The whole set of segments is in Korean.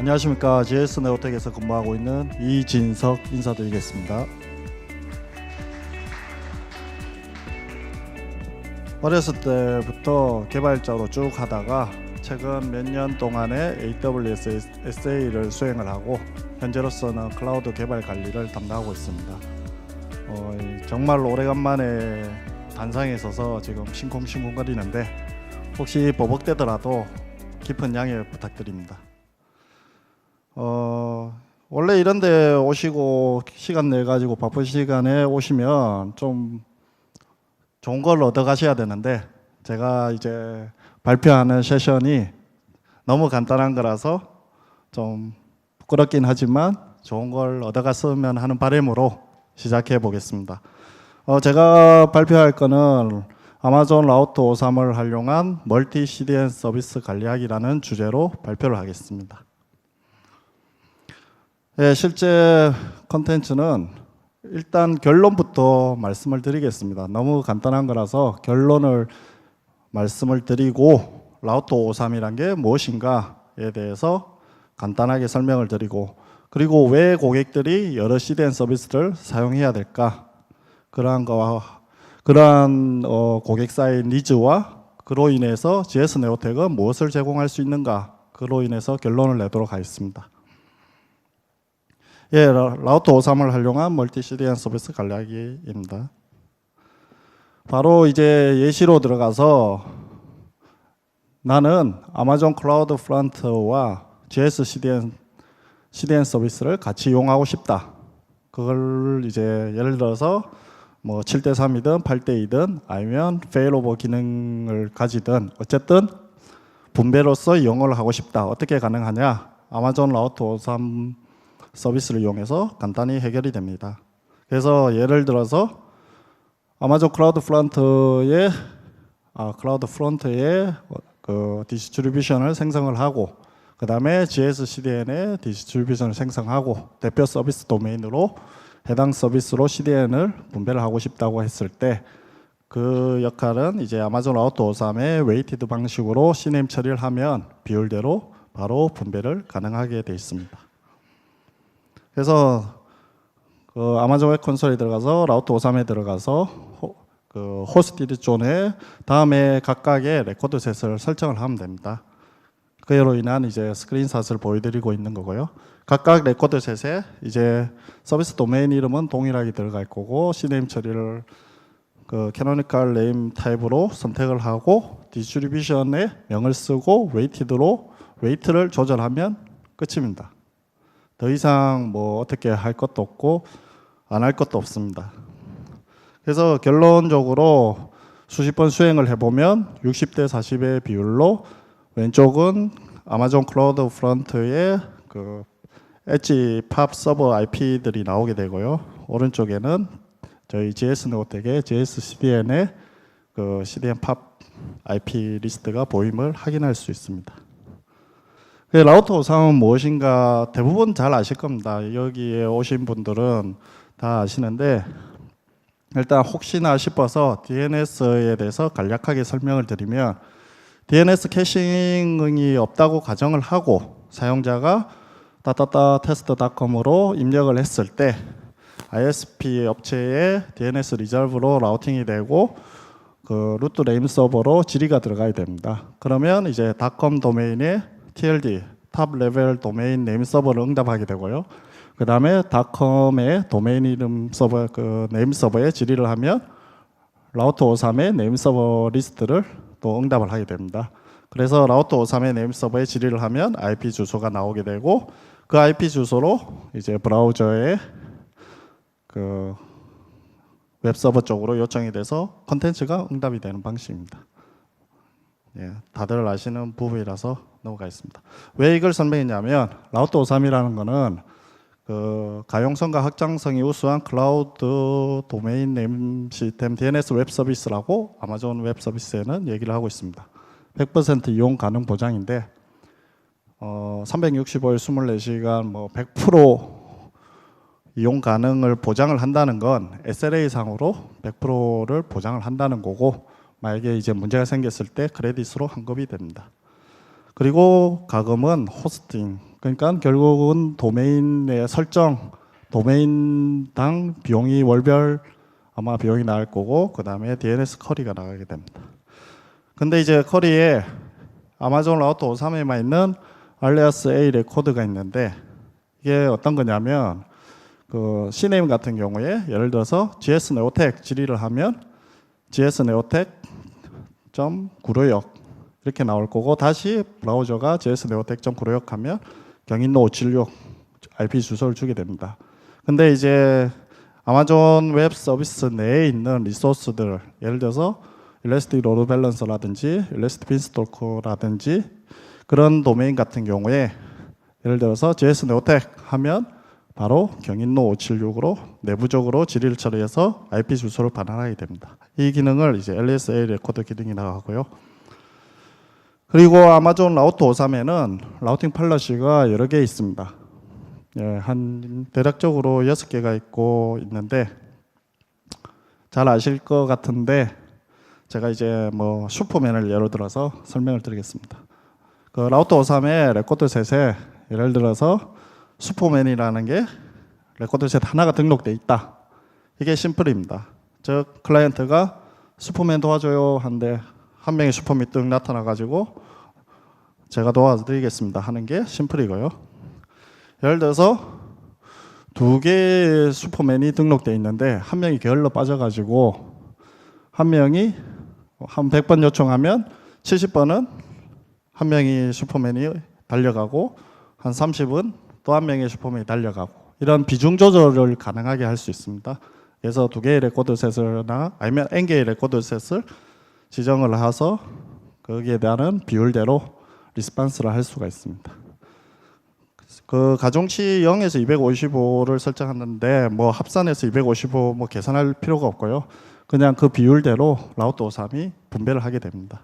안녕하십니까. GS 네오텍에서 근무하고 있는 이진석 인사드리겠습니다. 어렸을 때부터 개발자로 쭉 하다가 최근 몇 년 동안에 AWS SA를 수행을 하고 현재로서는 클라우드 개발 관리를 담당하고 있습니다. 정말 오래간만에 단상에 서서 지금 싱쿵싱쿵거리는데 혹시 버벅대더라도 깊은 양해 부탁드립니다. 원래 이런 데 오시고 시간 내 가지고 바쁜 시간에 오시면 좀 좋은 걸 얻어 가셔야 되는데 제가 이제 발표하는 세션이 너무 간단한 거라서 좀 부끄럽긴 하지만 좋은 걸 얻어 갔으면 하는 바람으로 시작해 보겠습니다. 제가 발표할 거는 아마존 라우터 53을 활용한 멀티 CDN 서비스 관리하기라는 주제로 발표를 하겠습니다. 네, 실제 컨텐츠는 일단 결론부터 말씀을 드리겠습니다. 너무 간단한 거라서 결론을 말씀을 드리고 라우터 53이란 게 무엇인가에 대해서 간단하게 설명을 드리고, 그리고 왜 고객들이 여러 CDN 서비스를 사용해야 될까, 그러한 고객사의 니즈와 그로 인해서 GS 네오텍은 무엇을 제공할 수 있는가, 그로 인해서 결론을 내도록 하겠습니다. 예, 라우터 53을 활용한 멀티 CDN 서비스 관리하기입니다. 바로 이제 예시로 들어가서 나는 아마존 클라우드 프론트와 GS CDN 서비스를 같이 이용하고 싶다. 그걸 이제 예를 들어서 뭐 7대3이든 8대2든 아니면 페일오버 기능을 가지든 어쨌든 분배로서 이용을 하고 싶다. 어떻게 가능하냐? 아마존 라우터 53 서비스를 이용해서 간단히 해결이 됩니다. 그래서 예를 들어서 아마존 클라우드 프론트에 그 디스트리뷰션을 생성을 하고, 그 다음에 GS CDN에 디스트리뷰션을 생성하고 대표 서비스 도메인으로 해당 서비스로 CDN을 분배를 하고 싶다고 했을 때 그 역할은 이제 아마존 라우터 53의 웨이티드 방식으로 CNAME 처리를 하면 비율대로 바로 분배를 가능하게 되어 있습니다. 그래서 그 아마존 웹 콘솔에 들어가서 라우터 53에 들어가서 그 호스티드 존에 다음에 각각의 레코드 셋을 설정을 하면 됩니다. 그로 인한 이제 스크린샷을 보여드리고 있는 거고요. 각각 레코드 셋에 이제 서비스 도메인 이름은 동일하게 들어갈 거고 CNAME 처리를 그 캐노니컬 네임 타입으로 선택을 하고 디스트리뷰션에 명을 쓰고 웨이티드로 웨이트를 조절하면 끝입니다. 더 이상 뭐 어떻게 할 것도 없고 안 할 것도 없습니다. 그래서 결론적으로 수십 번 수행을 해보면 60대 40의 비율로 왼쪽은 아마존 클라우드 프론트의 그 엣지 팝 서버 IP들이 나오게 되고요. 오른쪽에는 저희 GS 네오텍의 GS CDN의 그 CDN 팝 IP 리스트가 보임을 확인할 수 있습니다. 라우터 53은 무엇인가 대부분 잘 아실 겁니다. 여기에 오신 분들은 다 아시는데 일단 혹시나 싶어서 DNS에 대해서 간략하게 설명을 드리면, DNS 캐싱이 없다고 가정을 하고 사용자가 testcom으로 입력을 했을 때 ISP 업체의 DNS 리졸브로 라우팅이 되고 그 루트 네임 서버로 질의가 들어가야 됩니다. 그러면 이제 .com 도메인에 TLD 탑 레벨 도메인 네임 서버를 응답하게 되고요. 그 다음에 .com의 도메인 이름 서버 그 네임 서버에 질의를 하면 라우터 53의 네임 서버 리스트를 또 응답을 하게 됩니다. 그래서 라우터 53의 네임 서버에 질의를 하면 IP 주소가 나오게 되고 그 IP 주소로 이제 브라우저에 그 웹서버 쪽으로 요청이 돼서 컨텐츠가 응답이 되는 방식입니다. 예, 다들 아시는 부분이라서 넘어가겠습니다. 왜 이걸 설명했냐면 라우터 53이라는 거는 그 가용성과 확장성이 우수한 클라우드 도메인 네임 시스템 DNS 웹 서비스라고 아마존 웹 서비스에는 얘기를 하고 있습니다. 100% 이용 가능 보장인데 365일 24시간 뭐 100% 이용 가능을 보장을 한다는 건 SLA 상으로 100%를 보장을 한다는 거고, 만약에 이제 문제가 생겼을 때 크레딧으로 환급이 됩니다. 그리고 가금은 호스팅, 그러니까 결국은 도메인의 설정, 도메인당 비용이 월별 아마 비용이 나갈 거고, 그 다음에 DNS 커리가 나가게 됩니다. 근데 이제 커리에 아마존 라우터 53에만 있는 알리아스 A 레코드가 있는데, 이게 어떤 거냐면 그 CNAME 같은 경우에 예를 들어서 GS 네오텍 질의를 하면 GS 네오텍 구로역 이렇게 나올 거고, 다시 브라우저가 GS 네오텍 구로역 하면 경인로 576 IP 주소를 주게 됩니다. 근데 이제 아마존 웹 서비스 내에 있는 리소스들, 예를 들어서 일래스틱 로드 밸런서라든지 일래스틱 빈스토커라든지 그런 도메인 같은 경우에 예를 들어서 JS 네오텍 하면 바로 경인로 576으로 내부적으로 질의를 처리해서 IP 주소를 반환하게 됩니다. 이 기능을 이제 LSA 레코드 기능이 나가고요. 그리고 아마존 라우터 53에는 라우팅 팔러시가 여러 개 있습니다. 예, 한 대략적으로 6개가 있는데 잘 아실 것 같은데 제가 이제 뭐 슈퍼맨을 예로 들어서 설명을 드리겠습니다. 그 라우터 53의 레코드 셋에 예를 들어서 슈퍼맨이라는 게 레코드 셋 하나가 등록돼 있다. 이게 심플입니다. 즉 클라이언트가 슈퍼맨 도와줘요 하는데 한 명의 슈퍼맨이 뜩 나타나가지고 제가 도와드리겠습니다 하는 게 심플이고요. 예를 들어서 2개의 슈퍼맨이 등록돼 있는데 한 명이 게을러 빠져가지고 한 명이 한 100번 요청하면 70번은 한 명이 슈퍼맨이 달려가고 한 30은 또 한 명의 슈퍼맨이 달려가고, 이런 비중 조절을 가능하게 할 수 있습니다. 그래서 2개의 레코드 셋이나 아니면 N개의 레코드 셋을 지정을 해서 거기에 대한 비율대로 리스폰스를 할 수가 있습니다. 그 가중치 0에서 255를 설정하는데 뭐 합산해서 255 뭐 계산할 필요가 없고요. 그냥 그 비율대로 라우터 53이 분배를 하게 됩니다.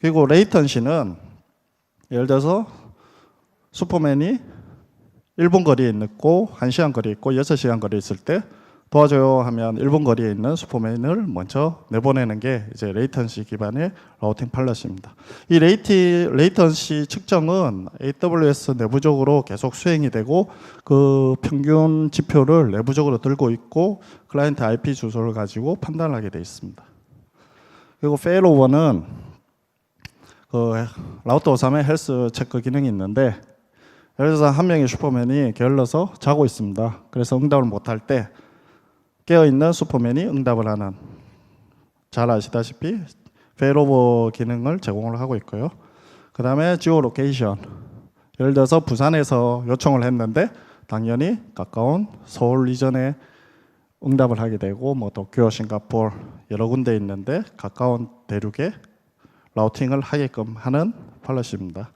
그리고 레이턴시는 예를 들어서 슈퍼맨이 1분 거리에 있고 1시간 거리에 있고 6시간 거리에 있을 때 도와줘요 하면 1분 거리에 있는 슈퍼맨을 먼저 내보내는 게 이제 레이턴시 기반의 라우팅 팔러시입니다. 이 레이턴시 측정은 AWS 내부적으로 계속 수행이 되고 그 평균 지표를 내부적으로 들고 있고 클라이언트 IP 주소를 가지고 판단을 하게 되어 있습니다. 그리고 페일오버는 그 라우터 53에 헬스 체크 기능이 있는데, 예를 들어서 한 명의 슈퍼맨이 게을러서 자고 있습니다. 그래서 응답을 못할 때 깨어있는 슈퍼맨이 응답을 하는, 잘 아시다시피 페일오버 기능을 제공을 하고 있고요. 그 다음에 지오 로케이션, 예를 들어서 부산에서 요청을 했는데 당연히 가까운 서울 이전에 응답을 하게 되고, 뭐 도쿄, 싱가포르 여러 군데 있는데 가까운 대륙에 라우팅을 하게끔 하는 팔러시입니다.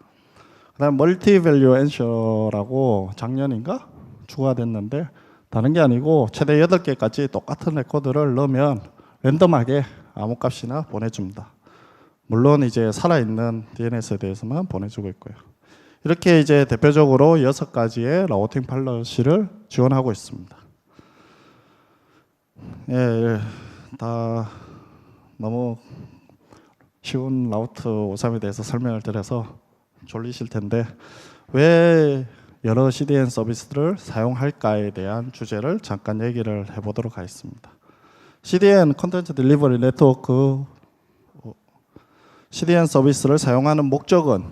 그 다음 멀티 밸류 앤셔라고 작년인가 추가됐는데, 다른 게 아니고 최대 8개까지 똑같은 레코드를 넣으면 랜덤하게 아무 값이나 보내줍니다. 물론 이제 살아있는 DNS에 대해서만 보내주고 있고요. 이렇게 이제 대표적으로 6가지의 라우팅 팔러시를 지원하고 있습니다. 예, 다 너무 쉬운 라우터 53에 대해서 설명을 드려서 졸리실 텐데, 왜 여러 CDN 서비스를 사용할까에 대한 주제를 잠깐 얘기를 해보도록 하겠습니다. CDN 컨텐츠 딜리버리 네트워크 CDN 서비스를 사용하는 목적은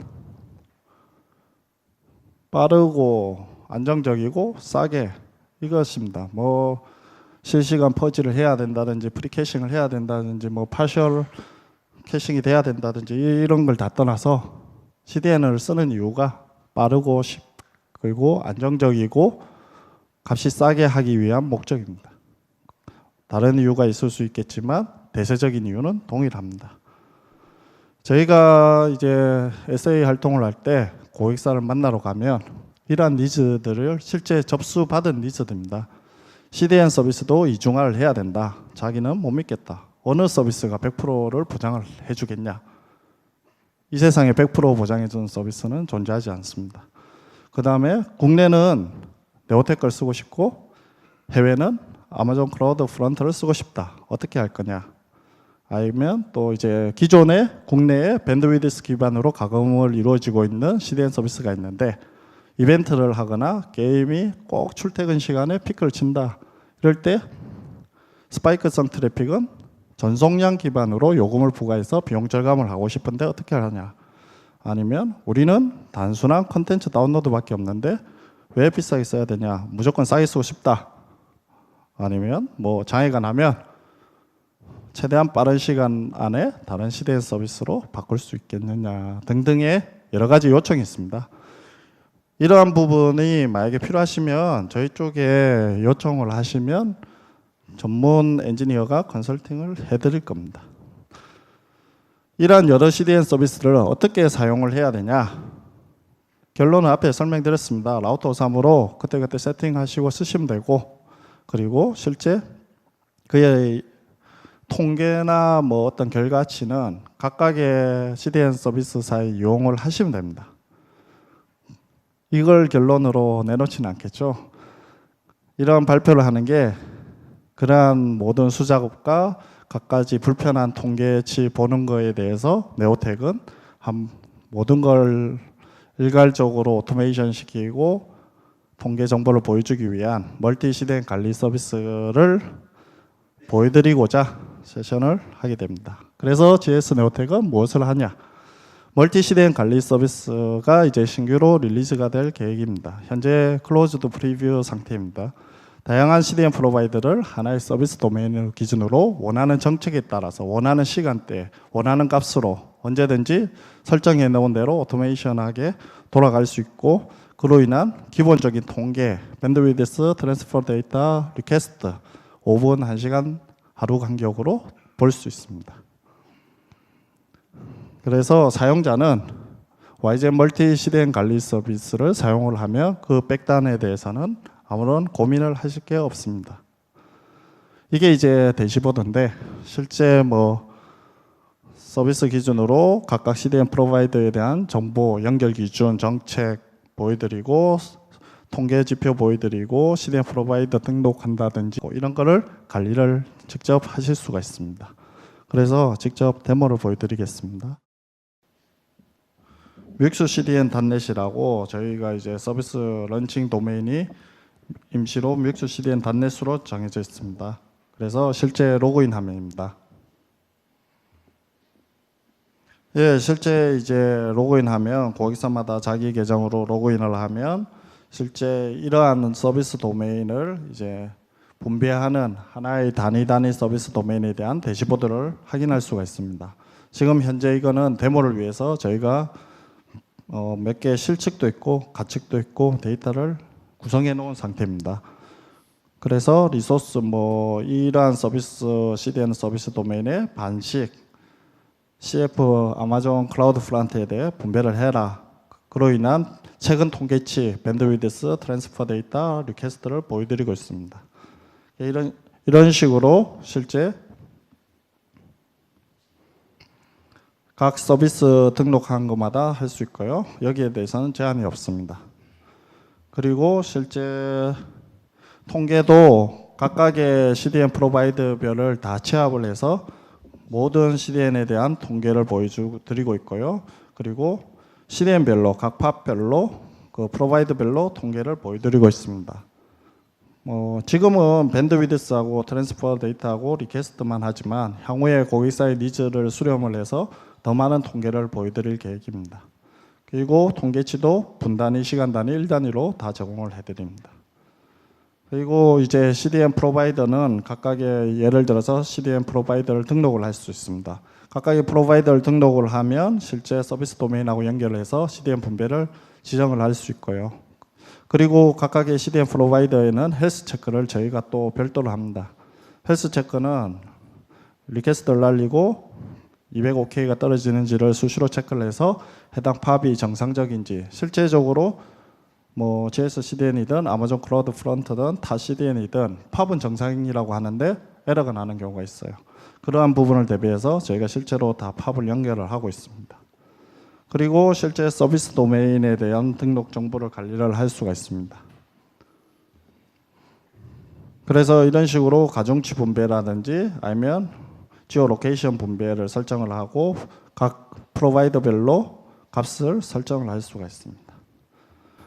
빠르고 안정적이고 싸게, 이것입니다. 뭐 실시간 퍼지를 해야 된다든지 프리캐싱을 해야 된다든지 뭐 파셜 캐싱이 돼야 된다든지 이런 걸 다 떠나서 CDN을 쓰는 이유가 빠르고 그리고 안정적이고 값이 싸게 하기 위한 목적입니다. 다른 이유가 있을 수 있겠지만 대세적인 이유는 동일합니다. 저희가 이제 SA 활동을 할 때 고객사를 만나러 가면 이러한 니즈들을 실제 접수받은 니즈들입니다. CDN 서비스도 이중화를 해야 된다. 자기는 못 믿겠다. 어느 서비스가 100%를 보장을 해주겠냐. 이 세상에 100% 보장해주는 서비스는 존재하지 않습니다. 그 다음에 국내는 네오텍 걸 쓰고 싶고 해외는 아마존 클라우드 프론트를 쓰고 싶다. 어떻게 할 거냐. 아니면 또 이제 기존의 국내에 밴드위드스 기반으로 가공을 이루어지고 있는 CDN 서비스가 있는데 이벤트를 하거나 게임이 꼭 출퇴근 시간에 피크를 친다. 이럴 때 스파이크성 트래픽은 전송량 기반으로 요금을 부과해서 비용 절감을 하고 싶은데 어떻게 하냐. 아니면 우리는 단순한 컨텐츠 다운로드밖에 없는데 왜 비싸게 써야 되냐. 무조건 싸게 쓰고 싶다. 아니면 뭐 장애가 나면 최대한 빠른 시간 안에 다른 CDN 서비스로 바꿀 수 있겠느냐 등등의 여러 가지 요청이 있습니다. 이러한 부분이 만약에 필요하시면 저희 쪽에 요청을 하시면 전문 엔지니어가 컨설팅을 해드릴 겁니다. 이러한 여러 CDN 서비스를 어떻게 사용을 해야 되냐. 결론은 앞에 설명드렸습니다. 라우터 53으로 그때그때 세팅하시고 쓰시면 되고, 그리고 실제 그의 통계나 뭐 어떤 결과치는 각각의 CDN 서비스사에 이용을 하시면 됩니다. 이걸 결론으로 내놓지는 않겠죠. 이런 발표를 하는 게 그러한 모든 수작업과 갖가지 불편한 통계치 보는 거에 대해서 네오텍은 모든 걸 일괄적으로 오토메이션 시키고 통계 정보를 보여주기 위한 멀티 CDN 관리 서비스를 보여드리고자 세션을 하게 됩니다. 그래서 GS 네오텍은 무엇을 하냐? 멀티 CDN 관리 서비스가 이제 신규로 릴리즈가 될 계획입니다. 현재 클로즈드 프리뷰 상태입니다. 다양한 CDN 프로바이더를 하나의 서비스 도메인을 기준으로 원하는 정책에 따라서 원하는 시간대, 원하는 값으로 언제든지 설정해 놓은 대로 오토메이션하게 돌아갈 수 있고, 그로 인한 기본적인 통계, 밴드위드스, 트랜스퍼 데이터, 리퀘스트 5분, 1시간 하루 간격으로 볼 수 있습니다. 그래서 사용자는 YGN 멀티 CDN 관리 서비스를 사용을 하면 그 백단에 대해서는 아무런 고민을 하실 게 없습니다. 이게 이제 대시보드인데 실제 뭐 서비스 기준으로 각각 CDN 프로바이더에 대한 정보, 연결 기준, 정책 보여드리고 통계 지표 보여드리고 CDN 프로바이더 등록한다든지 이런 거를 관리를 직접 하실 수가 있습니다. 그래서 직접 데모를 보여드리겠습니다. 뮤익스 CDN 닷넷이라고 저희가 이제 서비스 런칭 도메인이 임시로 뮤익스 CDN 닷넷으로 정해져 있습니다. 그래서 실제 로그인 화면입니다. 예, 실제 이제 로그인하면 고객사마다 자기 계정으로 로그인을 하면 실제 이러한 서비스 도메인을 이제 분배하는 하나의 단위 서비스 도메인에 대한 대시보드를 확인할 수가 있습니다. 지금 현재 이거는 데모를 위해서 저희가 몇 개의 실측도 있고 가측도 있고 데이터를 구성해 놓은 상태입니다. 그래서 리소스 뭐 이러한 서비스 CDN 서비스 도메인의 반씩 CF 아마존 클라우드 프런트에 대해 분배를 해라. 그로 인한 최근 통계치, 밴드위드스, 트랜스퍼 데이터, 리퀘스트를 보여드리고 있습니다. 이런 식으로 실제 각 서비스 등록한 것마다 할 수 있고요. 여기에 대해서는 제한이 없습니다. 그리고 실제 통계도 각각의 CDN 프로바이더별을 다 취합을 해서 모든 CDN에 대한 통계를 보여드리고 있고요. 그리고 CDN별로 각 팝별로 그 프로바이더별로 통계를 보여드리고 있습니다. 지금은 밴드위드스하고 트랜스퍼 데이터하고 리퀘스트만 하지만 향후에 고객사의 니즈를 수렴을 해서 더 많은 통계를 보여드릴 계획입니다. 그리고 통계치도 분 단위, 시간 단위, 일 단위로 다 제공을 해드립니다. 그리고 이제 CDN 프로바이더는 각각의 예를 들어서 CDN 프로바이더를 등록을 할 수 있습니다. 각각의 프로바이더를 등록을 하면 실제 서비스 도메인하고 연결을 해서 CDN 분배를 지정을 할 수 있고요. 그리고 각각의 CDN 프로바이더에는 헬스 체크를 저희가 또 별도로 합니다. 헬스 체크는 리퀘스트를 날리고 205K가 떨어지는지를 수시로 체크를 해서 해당 팝이 정상적인지, 실제적으로 뭐 GS CDN이든 아마존 클라우드 프런트든 타 CDN이든 팝은 정상이라고 하는데 에러가 나는 경우가 있어요. 그러한 부분을 대비해서 저희가 실제로 다 팝을 연결을 하고 있습니다. 그리고 실제 서비스 도메인에 대한 등록 정보를 관리를 할 수가 있습니다. 그래서 이런 식으로 가중치 분배라든지 아니면 지오 로케이션 분배를 설정을 하고 각 프로바이더별로 값을 설정을 할 수가 있습니다.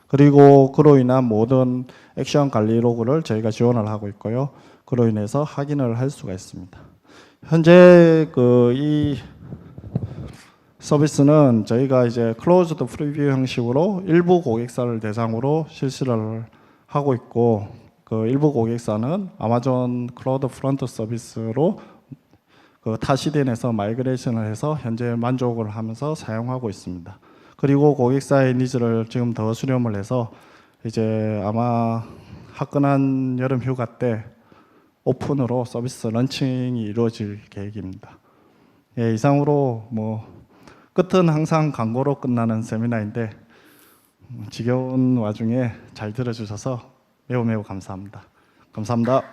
그리고 그로 인한 모든 액션 관리 로그를 저희가 지원을 하고 있고요. 그로 인해서 확인을 할 수가 있습니다. 현재 이 서비스는 저희가 이제 클로즈드 프리뷰 형식으로 일부 고객사를 대상으로 실시를 하고 있고, 그 일부 고객사는 아마존 클라우드 프론트 서비스로 타 CDN에서 마이그레이션을 해서 현재 만족을 하면서 사용하고 있습니다. 그리고 고객사의 니즈를 지금 더 수렴을 해서 이제 아마 화끈한 여름 휴가 때 오픈으로 서비스 런칭이 이루어질 계획입니다. 예, 이상으로 끝은 항상 광고로 끝나는 세미나인데 지겨운 와중에 잘 들어주셔서 매우 감사합니다. 감사합니다.